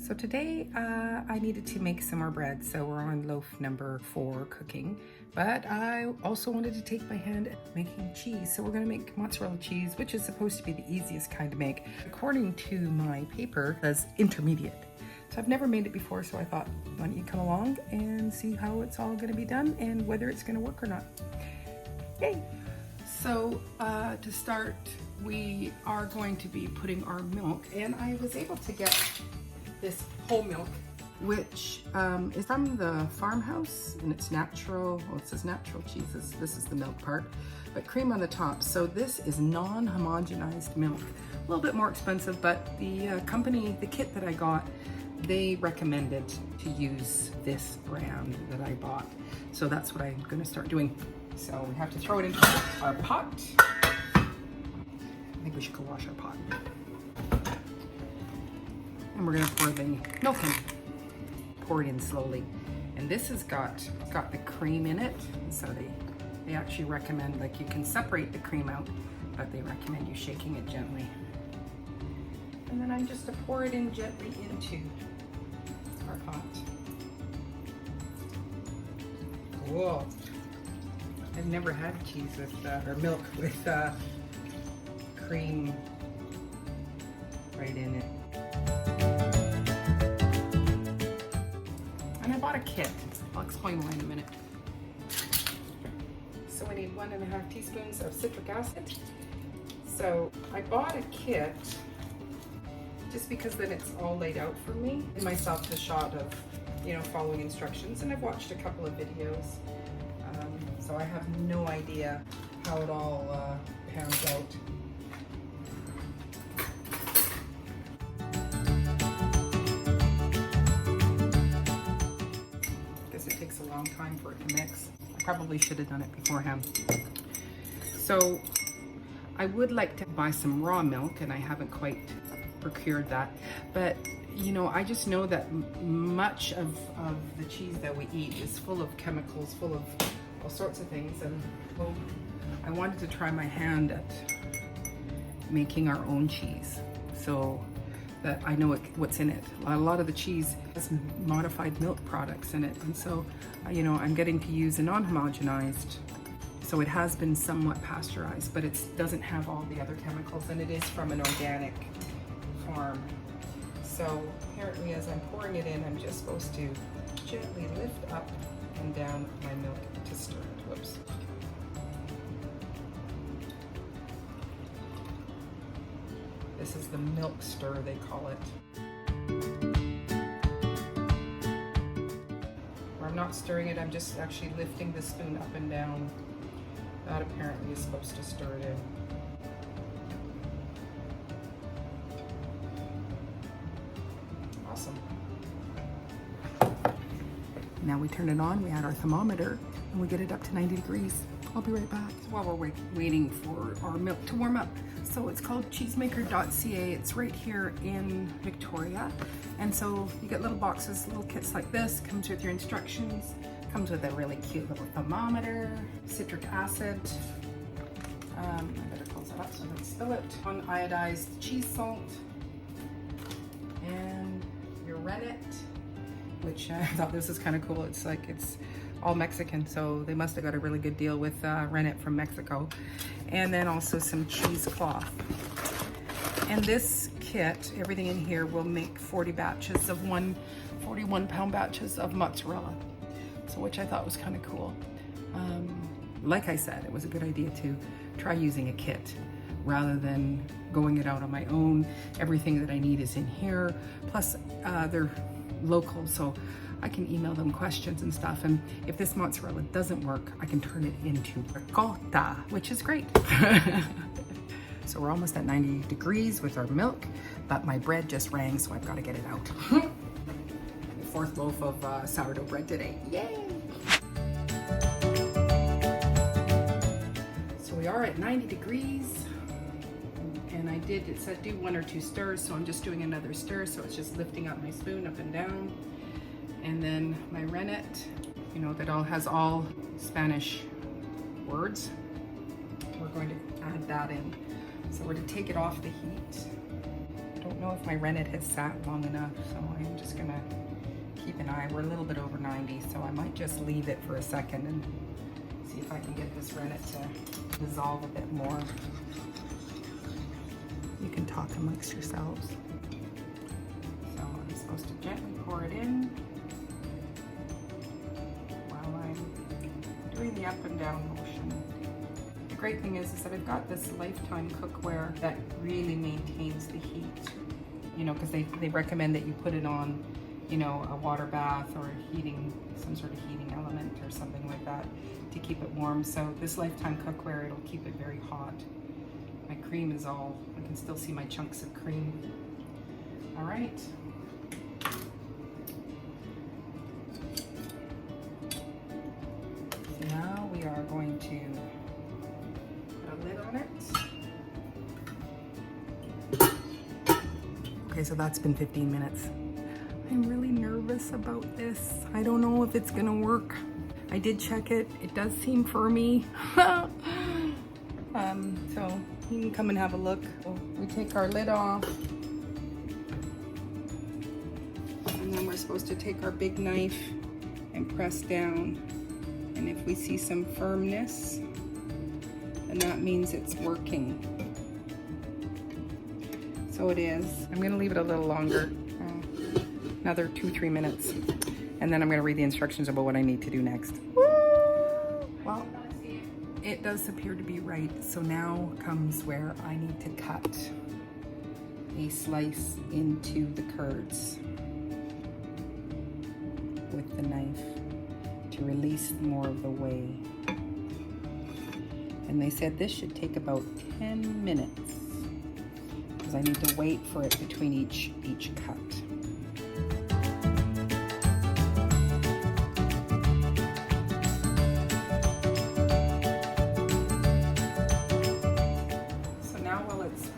So today I needed to make some more bread, so we're on loaf number 4 cooking, but I also wanted to take my hand at making cheese. So we're going to make mozzarella cheese, which is supposed to be the easiest kind to make. According to my paper, it says intermediate. So I've never made it before, so I thought, why don't you come along and see how it's all going to be done and whether it's going to work or not. Yay! So to start, we are going to be putting our milk, and I was able to get this whole milk, which is from the farmhouse, and it's natural. Well, it says natural cheeses. This is the milk part, but cream on the top. So this is non-homogenized milk. A little bit more expensive, but the company, the kit that I got, they recommended to use this brand that I bought. So that's what I'm going to start doing. So we have to throw it into our pot. I think we should go wash our pot. And we're gonna pour the milk in. Pour it in slowly. And this has got the cream in it. So they actually recommend, like, you can separate the cream out, but they recommend you shaking it gently. And then I'm just to pour it in gently into our pot. Whoa. I've never had cheese with, or milk with cream right in it. And I bought a kit. I'll explain why in a minute. So we need 1.5 teaspoons of citric acid. So I bought a kit just because then it's all laid out for me. Give myself the shot of, you know, following instructions. And I've watched a couple of videos. So I have no idea how it all pans out. It takes a long time for it to mix. I probably should have done it beforehand. So I would like to buy some raw milk, and I haven't quite procured that. But you know, I just know that much of the cheese that we eat is full of chemicals, full of all sorts of things. And well, I wanted to try my hand at making our own cheese, so that I know what's in it. A lot of the cheese has modified milk products in it, and so you know, I'm getting to use a non-homogenized, so it has been somewhat pasteurized, but it doesn't have all the other chemicals, and it is from an organic farm. So apparently, as I'm pouring it in, I'm just supposed to gently lift up and down my milk to stir it. Whoops. This is the milk stir, they call it. Where I'm not stirring it, I'm just actually lifting the spoon up and down. That apparently is supposed to stir it in. Awesome. Now we turn it on, we add our thermometer, and we get it up to 90 degrees. I'll be right back. While we're waiting for our milk to warm up. So it's called cheesemaker.ca. It's right here in Victoria. And so you get little boxes, little kits like this. Comes with your instructions. Comes with a really cute little thermometer, citric acid. I better close that up so I don't spill it. Uniodized cheese salt. And your rennet, which I thought this is kind of cool. It's like, it's all Mexican, so they must have got a really good deal with rennet from Mexico. And then also some cheesecloth. And this kit, everything in here, will make 40 batches of 41-pound batches of mozzarella. So, which I thought was kind of cool. Like I said, it was a good idea to try using a kit rather than going it out on my own. Everything that I need is in here. Plus, they're local, so I can email them questions and stuff. And if this mozzarella doesn't work, I can turn it into ricotta, which is great. So we're almost at 90 degrees with our milk, but my bread just rang, so I've got to get it out. The 4th loaf of sourdough bread today. Yay! So we are at 90 degrees. And it said do 1 or 2 stirs, so I'm just doing another stir, so it's just lifting up my spoon up and down. And then my rennet, you know, that has all Spanish words. We're going to add that in. So we're to take it off the heat. I don't know if my rennet has sat long enough, so I'm just gonna keep an eye. We're a little bit over 90, so I might just leave it for a second and see if I can get this rennet to dissolve a bit more. You can talk amongst yourselves. So I'm supposed to gently pour it in while I'm doing the up and down motion. The great thing is that I've got this lifetime cookware that really maintains the heat, you know, because they recommend that you put it on, you know, a water bath or some sort of heating element or something like that to keep it warm. So this lifetime cookware, it'll keep it very hot. My cream is all, I can still see my chunks of cream. All right. So now we are going to put a lid on it. Okay, so that's been 15 minutes. I'm really nervous about this. I don't know if it's gonna work. I did check it. It does seem firmy. So you can come and have a look. We take our lid off. And then we're supposed to take our big knife and press down. And if we see some firmness, then that means it's working. So it is. I'm gonna leave it a little longer. Another 2-3 minutes. And then I'm gonna read the instructions about what I need to do next. Well, it does appear to be right. So now comes where I need to cut a slice into the curds with the knife to release more of the whey. And they said this should take about 10 minutes because I need to wait for it between each cut.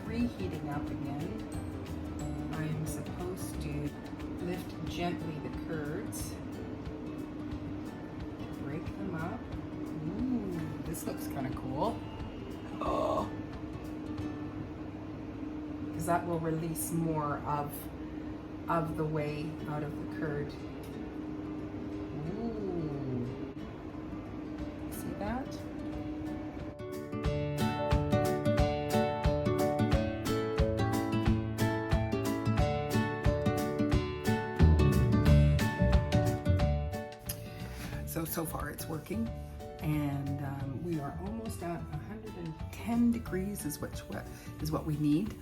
Reheating up again, I'm supposed to lift gently the curds, break them up. Ooh, this looks kind of cool. Oh, because that will release more of the whey out of the curd. Ooh, see that? So far it's working, and we are almost at 110 degrees is what we need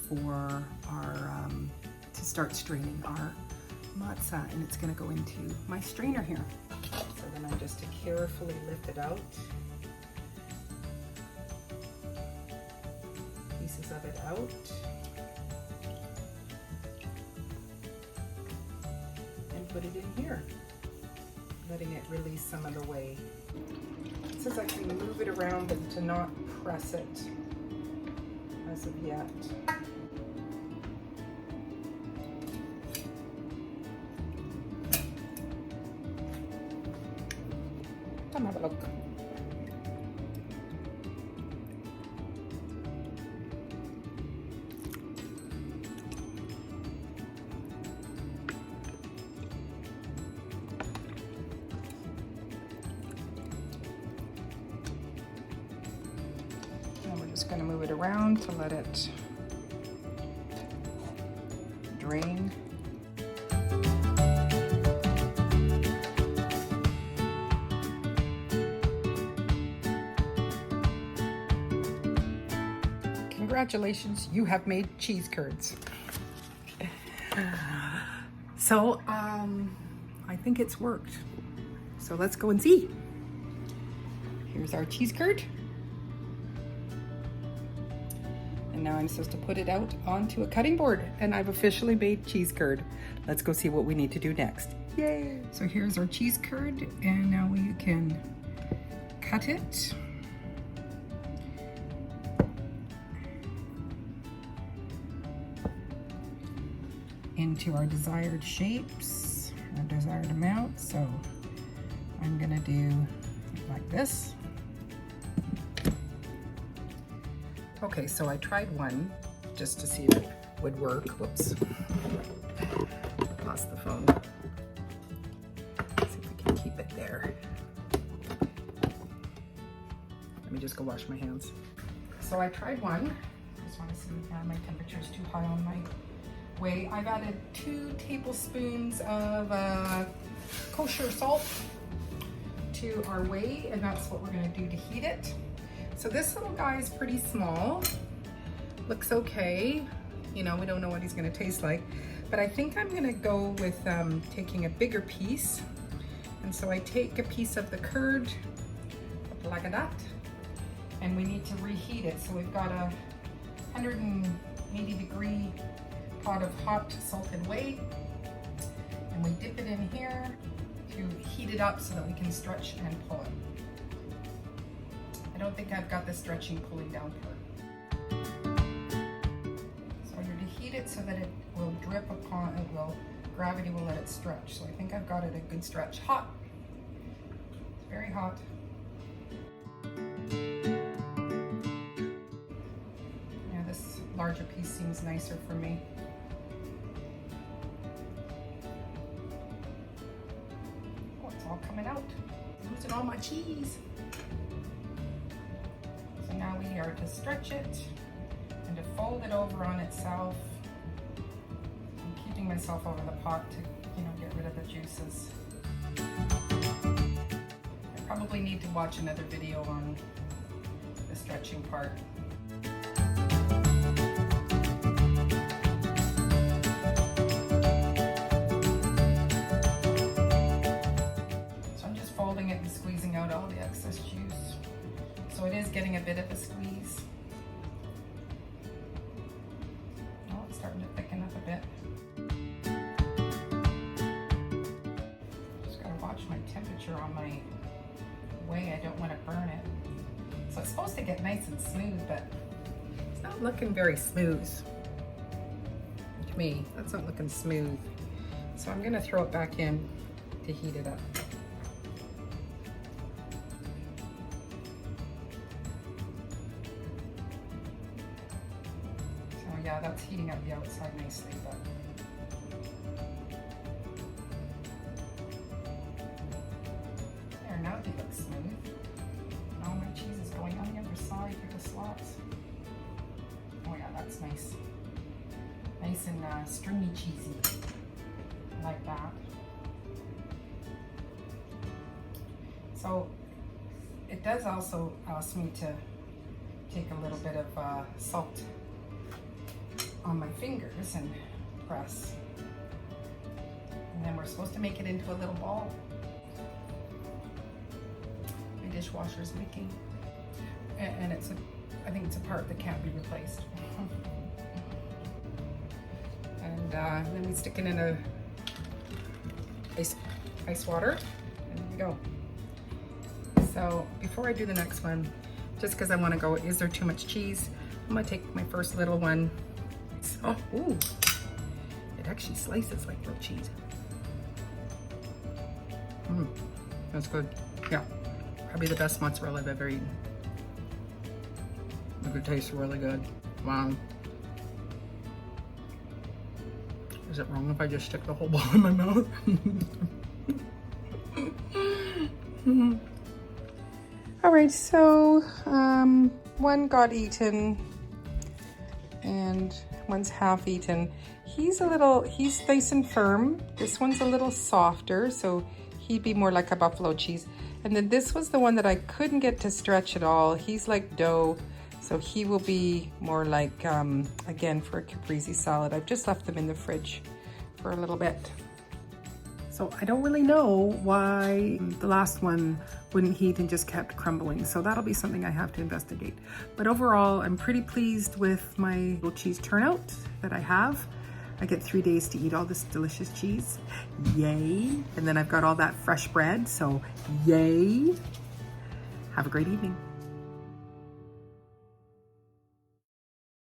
for our to start straining our matzah, and it's going to go into my strainer here. So then I'm just to carefully lift it out, pieces of it out. And put it in here, letting it release some of the whey. It says I can move it around but to not press it as of yet. Come have a look. Just going to move it around to let it drain. Congratulations, you have made cheese curds. So I think it's worked. So let's go and see. Here's our cheese curd. And now I'm supposed to put it out onto a cutting board, and I've officially made cheese curd. Let's go see what we need to do next. Yay! So here's our cheese curd, and now we can cut it. Into our desired shapes, our desired amount. So I'm gonna do like this. Okay, so I tried one just to see if it would work. Whoops. lost the phone. Let's see if we can keep it there. Let me just go wash my hands. So I tried one. I just want to see if my temperature is too high on my whey. I've added 2 tablespoons of kosher salt to our whey, and that's what we're going to do to heat it. So this little guy is pretty small. Looks okay. You know, we don't know what he's going to taste like. But I think I'm going to go with taking a bigger piece. And so I take a piece of the curd, like that, and we need to reheat it. So we've got a 180 degree pot of hot salted whey, and we dip it in here to heat it up so that we can stretch and pull it. I don't think I've got the stretching pulling down part. So you're to heat it so that it will drip upon it, gravity will let it stretch. So I think I've got it a good stretch. Hot, it's very hot. Yeah, this larger piece seems nicer for me. Oh, it's all coming out. Losing all my cheese. So now we are to stretch it and to fold it over on itself. I'm keeping myself over the pot to, you know, get rid of the juices. I probably need to watch another video on the stretching part. So I'm just folding it and squeezing out all the excess juice. So it is getting a bit of a squeeze. Oh, it's starting to thicken up a bit. Just gotta watch my temperature on my whey. I don't want to burn it. So it's supposed to get nice and smooth, but it's not looking very smooth. To me, that's not looking smooth. So I'm gonna throw it back in to heat it up. Yeah, that's heating up the outside nicely, but there, now they look smooth. And all my cheese is going on the other side through the slots. Oh yeah, that's nice. Nice and stringy cheesy. I like that. So it does also ask me to take a little bit of salt on my fingers and press. And then we're supposed to make it into a little ball. My dishwasher's leaking. And it's I think it's a part that can't be replaced. And then we stick it in a ice water, and there we go. So before I do the next one, just because I want to go, is there too much cheese? I'm gonna take my first little one. Oh, ooh, it actually slices like real cheese. That's good. Yeah, probably the best mozzarella I've ever eaten. It tastes really good. Wow. Is it wrong if I just stick the whole ball in my mouth? All right, so one got eaten and one's half eaten. He's nice and firm. This one's a little softer, so he'd be more like a buffalo cheese. And then this was the one that I couldn't get to stretch at all. He's like dough, so he will be more like, again, for a caprese salad. I've just left them in the fridge for a little bit. So I don't really know why the last one wouldn't heat and just kept crumbling. So that'll be something I have to investigate. But overall, I'm pretty pleased with my little cheese turnout that I have. I get 3 days to eat all this delicious cheese. Yay. And then I've got all that fresh bread, so yay. Have a great evening.